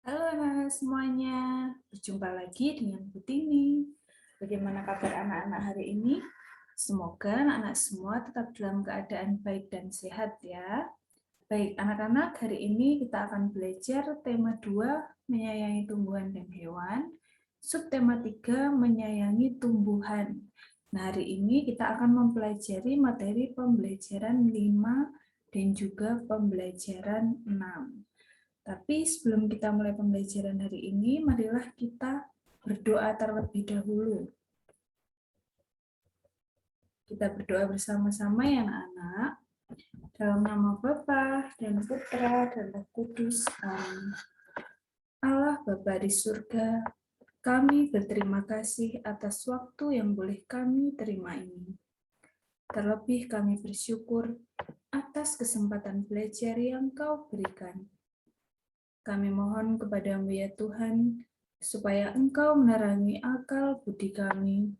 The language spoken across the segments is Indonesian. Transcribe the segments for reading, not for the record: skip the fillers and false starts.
Halo anak-anak semuanya, berjumpa lagi dengan Bu Tini. Bagaimana kabar anak-anak hari ini? Semoga anak-anak semua tetap dalam keadaan baik dan sehat ya. Baik anak-anak, hari ini kita akan belajar tema 2, menyayangi tumbuhan dan hewan. Subtema 3, menyayangi tumbuhan. Nah, hari ini kita akan mempelajari materi pembelajaran 5 dan juga pembelajaran 6. Tapi sebelum kita mulai pembelajaran hari ini, marilah kita berdoa terlebih dahulu. Kita berdoa bersama-sama ya anak-anak. Dalam nama Bapa dan Putra dan Roh Kudus. Amin. Allah Bapa di surga, kami berterima kasih atas waktu yang boleh kami terima ini. Terlebih kami bersyukur atas kesempatan belajar yang Kau berikan. Kami mohon kepadamu ya Tuhan, supaya Engkau menerangi akal budi kami,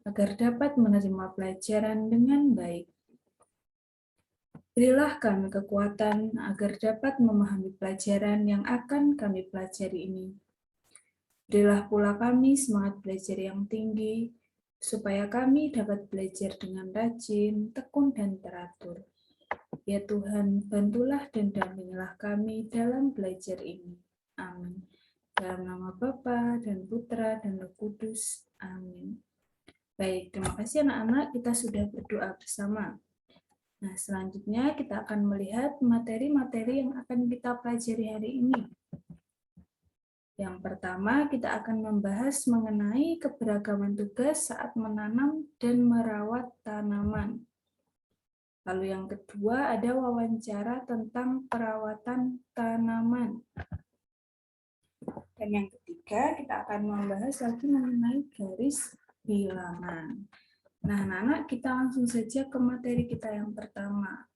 agar dapat menerima pelajaran dengan baik. Berilah kami kekuatan agar dapat memahami pelajaran yang akan kami pelajari ini. Berilah pula kami semangat belajar yang tinggi, supaya kami dapat belajar dengan rajin, tekun, dan teratur. Ya Tuhan, bantulah dan dampingilah kami dalam belajar ini. Amin. Dalam nama Bapa dan Putra dan Roh Kudus. Amin. Baik, terima kasih anak-anak, kita sudah berdoa bersama. Nah, selanjutnya kita akan melihat materi-materi yang akan kita pelajari hari ini. Yang pertama, kita akan membahas mengenai keberagaman tugas saat menanam dan merawat tanaman. Lalu yang kedua, ada wawancara tentang perawatan tanaman. Dan yang ketiga, kita akan membahas lagi mengenai garis bilangan. Nah, anak-anak, kita langsung saja ke materi kita yang pertama.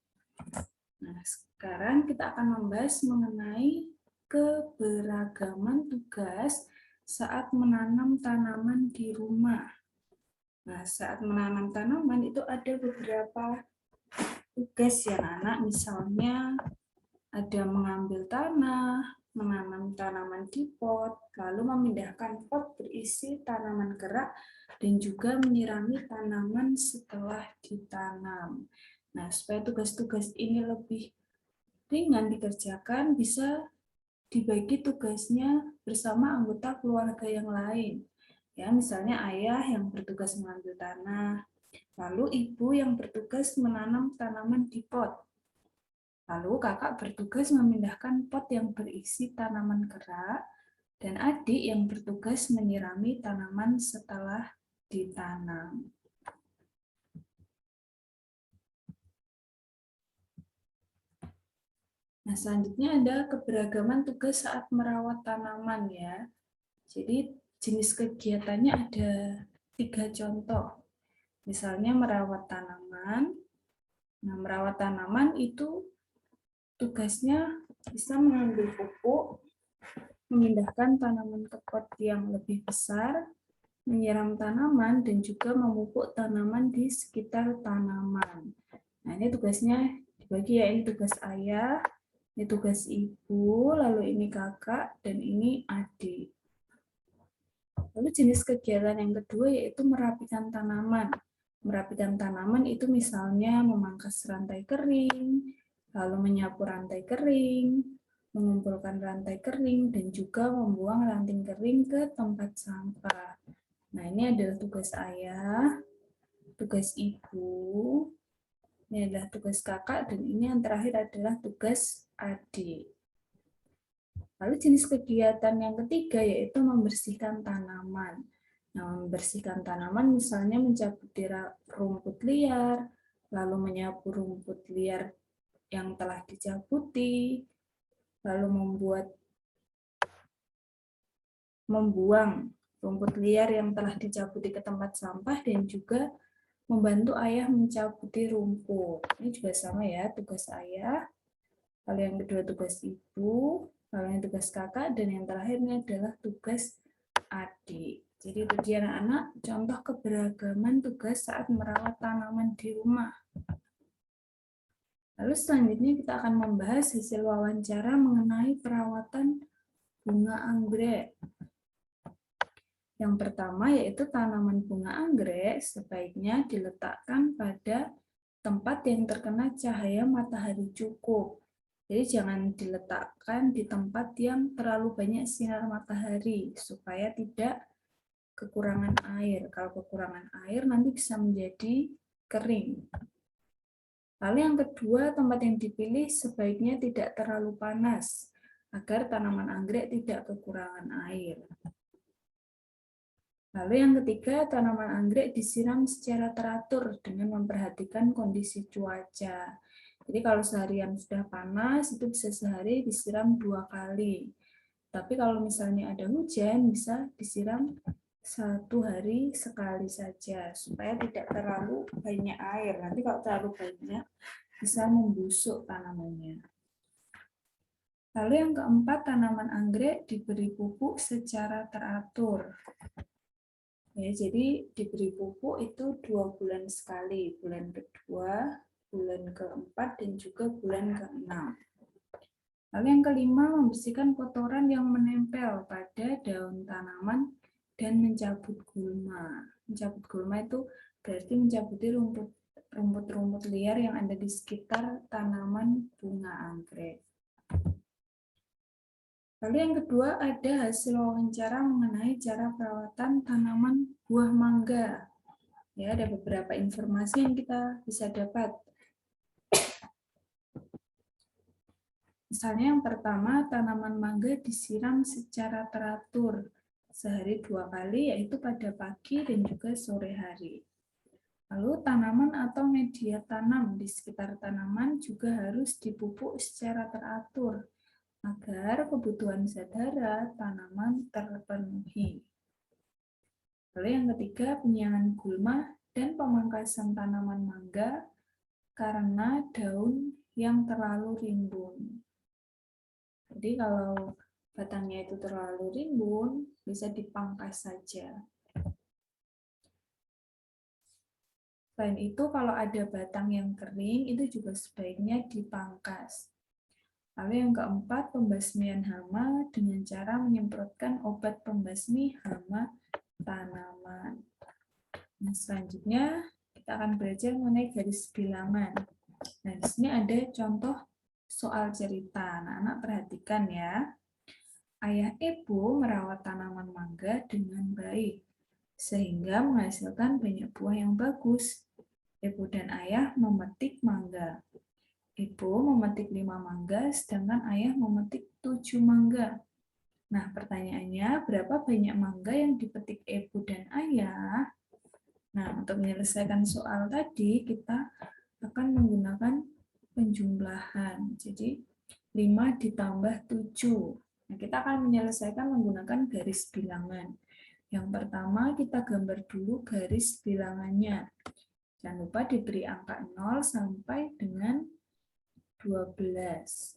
Nah, sekarang kita akan membahas mengenai keberagaman tugas saat menanam tanaman di rumah. Nah, saat menanam tanaman itu ada beberapa tugas ya, anak. Misalnya ada mengambil tanah, menanam tanaman di pot, lalu memindahkan pot berisi tanaman gerak, dan juga menyirami tanaman setelah ditanam. Nah, supaya tugas-tugas ini lebih ringan dikerjakan, bisa dibagi tugasnya bersama anggota keluarga yang lain. Ya, misalnya ayah yang bertugas mengambil tanah, lalu ibu yang bertugas menanam tanaman di pot. Lalu kakak bertugas memindahkan pot yang berisi tanaman gerak, dan adik yang bertugas menyirami tanaman setelah ditanam. Nah, selanjutnya ada keberagaman tugas saat merawat tanaman ya. Jadi jenis kegiatannya ada 3 contoh. Misalnya merawat tanaman. Nah, merawat tanaman itu tugasnya bisa mengambil pupuk, memindahkan tanaman ke pot yang lebih besar, menyiram tanaman, dan juga memupuk tanaman di sekitar tanaman. Nah, ini tugasnya dibagi ya, ini tugas ayah, ini tugas ibu, lalu ini kakak, dan ini adik. Lalu jenis kegiatan yang kedua yaitu merapikan tanaman. Merapikan tanaman itu misalnya memangkas rantai kering, lalu menyapu rantai kering, mengumpulkan rantai kering, dan juga membuang ranting kering ke tempat sampah. Nah, ini adalah tugas ayah, tugas ibu, ini adalah tugas kakak, dan ini yang terakhir adalah tugas adik. Lalu jenis kegiatan yang ketiga yaitu membersihkan tanaman. Nah, membersihkan tanaman misalnya mencabut rumput liar, lalu menyapu rumput liar yang telah dicabuti, lalu membuang rumput liar yang telah dicabuti ke tempat sampah, dan juga membantu ayah mencabuti rumput. Ini juga sama ya, tugas ayah. Lalu yang kedua tugas ibu, lalu yang tugas kakak, dan yang terakhirnya adalah tugas adik. Jadi itu dia anak-anak contoh keberagaman tugas saat merawat tanaman di rumah. Lalu selanjutnya kita akan membahas hasil wawancara mengenai perawatan bunga anggrek. Yang pertama yaitu tanaman bunga anggrek sebaiknya diletakkan pada tempat yang terkena cahaya matahari cukup. Jadi jangan diletakkan di tempat yang terlalu banyak sinar matahari supaya tidak kekurangan air. Kalau kekurangan air nanti bisa menjadi kering. Lalu yang kedua, tempat yang dipilih sebaiknya tidak terlalu panas agar tanaman anggrek tidak kekurangan air. Lalu yang ketiga, tanaman anggrek disiram secara teratur dengan memperhatikan kondisi cuaca. Jadi kalau seharian sudah panas, itu bisa sehari disiram 2 kali. Tapi kalau misalnya ada hujan, bisa disiram 1 hari sekali saja, supaya tidak terlalu banyak air. Nanti kalau terlalu banyak, bisa membusuk tanamannya. Lalu yang keempat, tanaman anggrek diberi pupuk secara teratur. Ya, jadi diberi pupuk itu 2 bulan sekali, bulan kedua, bulan keempat, dan juga bulan keenam. Lalu yang kelima, membersihkan kotoran yang menempel pada daun tanaman dan mencabut gulma. Mencabut gulma itu berarti mencabuti rumput-rumput liar yang ada di sekitar tanaman bunga anggrek. Lalu yang kedua ada hasil wawancara mengenai cara perawatan tanaman buah mangga. Ya, ada beberapa informasi yang kita bisa dapat. Misalnya yang pertama, tanaman mangga disiram secara teratur sehari 2 kali, yaitu pada pagi dan juga sore hari. Lalu tanaman atau media tanam di sekitar tanaman juga harus dipupuk secara teratur agar kebutuhan zat hara tanaman terpenuhi. Lalu yang ketiga, penyiangan gulma dan pemangkasan tanaman mangga karena daun yang terlalu rimbun. Jadi kalau batangnya itu terlalu rimbun, bisa dipangkas saja. Selain itu, kalau ada batang yang kering, itu juga sebaiknya dipangkas. Lalu yang keempat, pembasmian hama dengan cara menyemprotkan obat pembasmi hama tanaman. Nah, selanjutnya kita akan belajar mengenai garis bilangan. Nah, di sini ada contoh soal cerita. Anak-anak perhatikan ya. Ayah Ibu merawat tanaman mangga dengan baik, sehingga menghasilkan banyak buah yang bagus. Ibu dan ayah memetik mangga. Ibu memetik 5 mangga, sedangkan ayah memetik 7 mangga. Nah, pertanyaannya, berapa banyak mangga yang dipetik ibu dan ayah? Nah, untuk menyelesaikan soal tadi, kita akan menggunakan penjumlahan. Jadi, 5 ditambah 7. Nah, kita akan menyelesaikan menggunakan garis bilangan. Yang pertama, kita gambar dulu garis bilangannya. Jangan lupa diberi angka 0 sampai dengan 12.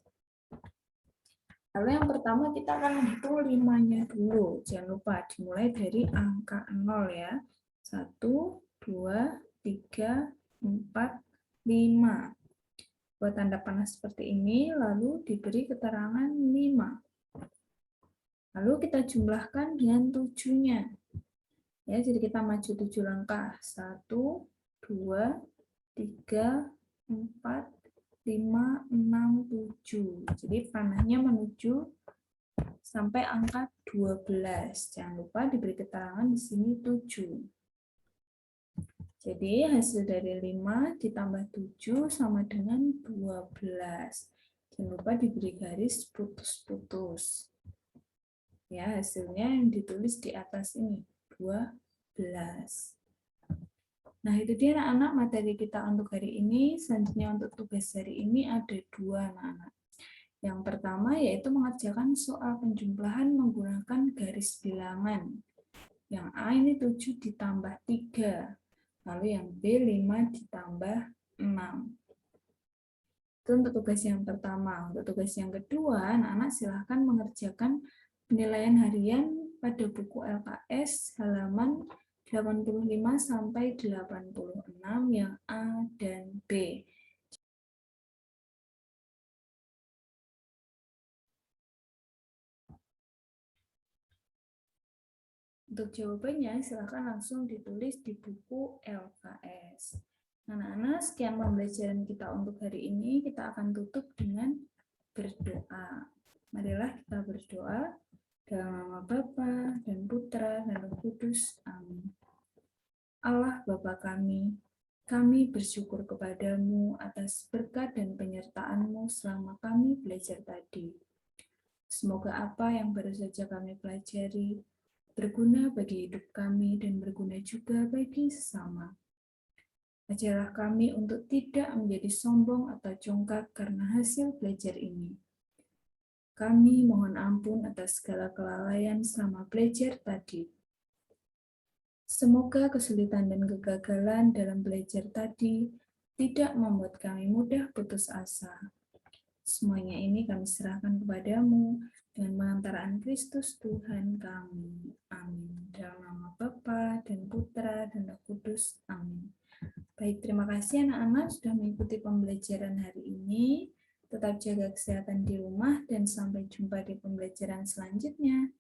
Lalu yang pertama kita akan menghitung 5-nya dulu. Jangan lupa dimulai dari angka 0 ya. 1, 2, 3, 4, 5. Buat tanda panah seperti ini, lalu diberi keterangan 5. Lalu kita jumlahkan dengan 7-nya. Ya, jadi kita maju 7 langkah. 1, 2, 3, 4, 5, 6, 7. Jadi panahnya menuju sampai angka 12. Jangan lupa diberi keterangan di sini 7. Jadi hasil dari 5 ditambah 7 sama dengan 12. Jangan lupa diberi garis putus-putus. Ya, hasilnya yang ditulis di atas ini, 12. Nah, itu dia anak-anak materi kita untuk hari ini. Selanjutnya untuk tugas hari ini ada 2 anak-anak. Yang pertama yaitu mengerjakan soal penjumlahan menggunakan garis bilangan. Yang A ini 7 ditambah 3. Lalu yang B 5 ditambah 6. Itu untuk tugas yang pertama. Untuk tugas yang kedua, anak-anak silahkan mengerjakan penilaian harian pada buku LKS halaman 85 sampai 86 yang A dan B. Untuk jawabannya, silakan langsung ditulis di buku LKS. Anak-anak, sekian pembelajaran kita untuk hari ini. Kita akan tutup dengan berdoa. Marilah kita berdoa dalam nama Bapa dan Putra dan Roh Kudus. Amin. Allah Bapa kami bersyukur kepadamu atas berkat dan penyertaan-Mu selama kami belajar tadi. Semoga apa yang baru saja kami pelajari berguna bagi hidup kami dan berguna juga bagi sesama. Ajarlah kami untuk tidak menjadi sombong atau congkak karena hasil belajar ini. Kami mohon ampun atas segala kelalaian selama belajar tadi. Semoga kesulitan dan kegagalan dalam belajar tadi tidak membuat kami mudah putus asa. Semuanya ini kami serahkan kepadamu dengan pengantaraan Kristus Tuhan kami. Amin. Dalam nama Bapa dan Putra dan Roh Kudus. Amin. Baik, terima kasih anak-anak sudah mengikuti pembelajaran hari ini. Tetap jaga kesehatan di rumah dan sampai jumpa di pembelajaran selanjutnya.